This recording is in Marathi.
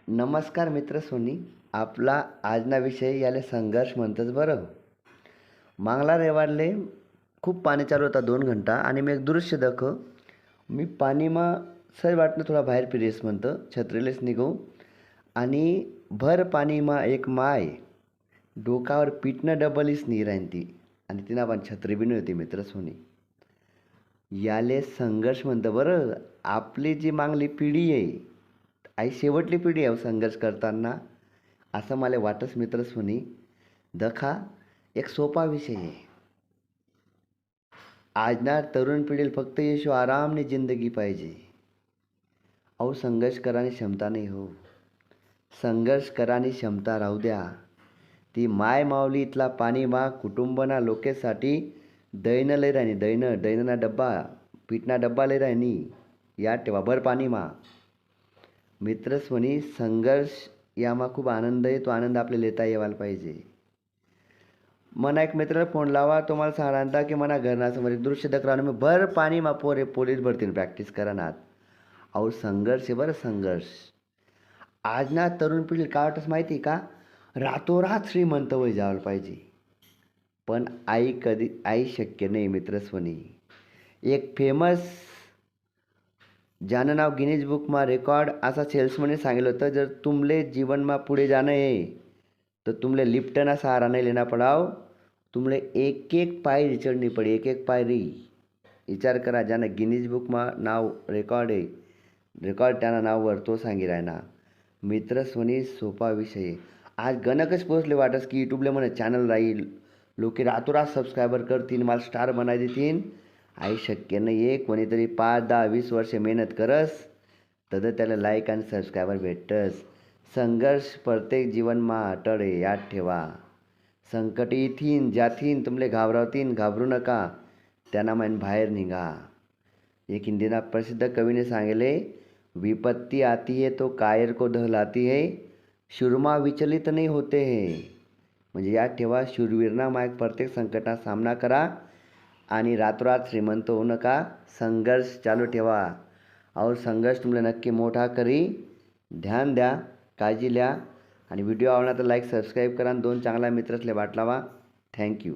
नमस्कार मित्र सोनी. आपला आजना विषय याले संघर्ष म्हणतंच बरं. मागला रविवारले खूप पाणी चालू होता 2 घंटा आणि मी एक दृश्य दाखव. मी पाणीमा सर वाटणं थोडा बाहेर फिरेस म्हणतं छत्रीलेच निघू आणि भर पाणीमा एक माय डोकावर पिटणं डबलीच नी राहती आणि तिनं पण छत्री बी नव्हती मित्र सोनी. याले संघर्ष म्हणतं बरं. आपली जी मागली पिढी आहे आई शेवटली पिढी आहे संघर्ष करताना असं मला वाटस मित्र सोनी. दखा एक सोपा विषय आहे. आजना तरुण पिढीला फक्त यशो आरामने जिंदगी पाहिजे. अहो संघर्ष करानी क्षमता नाही हो. संघर्ष करानी क्षमता राहू द्या. ती माय माऊली इथला पाणी मा कुटुंबना लोकेसाठी दैन लई राहिनी दैनना डब्बा पीठना डब्बा लई राहिनी याद ठेवा भर पाणी मा. मित्र सोनी संघर्ष यामा खूप आनंद आहे. तो आनंद आपल्याला लेता यायला पाहिजे. मना एक मित्राला फोन लावा. तो मला सांगता की मना घरनासमोर एक दृश्य दखरावं मी भर पाणी मा पोरे पोलीस भरतीने प्रॅक्टिस करणार. अहो संघर्ष आहे बरं संघर्ष. आज ना तरुण पिढीला काय वाटतं माहिती का, रातोरात श्रीमंत वय जायला पाहिजे. पण आई शक्य नाही मित्र सोनी. एक फेमस ज्यानं नाव गिनीज बुकमा रेकॉर्ड असा सेल्समने सांगितलं होतं, जर तुमले जीवनमा पुढे जाणं आहे तर तुमले लिफ्टना सहारा नहीं लेना पडाव. तुमले एक एक पायरी चढणी पडे एक एक पायरी. विचार करा ज्यानं गिनीज बुकमा नाव रेकॉर्ड त्यानं नाववर तो सांगी राहिना. मित्र सोनी सोपा विषय. आज गणकच पोचले वाटस की यूट्यूबला म्हणे चॅनल राहील, लोक रातोरात सबस्क्रायबर करतील, मला स्टार बनाय देतील. आई शक्य नाही आहे. कोणीतरी 5, 10, 20 वर्ष मेहनत करस तर त्याला लाईक आणि सबस्क्रायबर भेटतस. संघर्ष प्रत्येक जीवनमा अटळ आहे याद ठेवा. संकट येतीन जातीन तुमले घाबरवतीन, घाबरू नका. त्यांना मन बाहेर निघा. एक हिंदीना प्रसिद्ध कवीने सांगितले, विपत्ति आती है तो कायर को दहलाती है, शूरमा विचलित नहीं होते हैं. म्हणजे याद ठेवा शूरवीरना माग प्रत्येक संकटाचा सामना करा आणि रातोरात श्रीमंत होऊ नका. संघर्ष चालू ठेवा. और संघर्ष तुम्हाला नक्की मोठा करी. ध्यान द्या, काळजी घ्या आणि व्हिडिओ आवडला तर लाईक सबस्क्राईब करा आणि 2 चांगला मित्रासले वाट लावा. थँक्यू.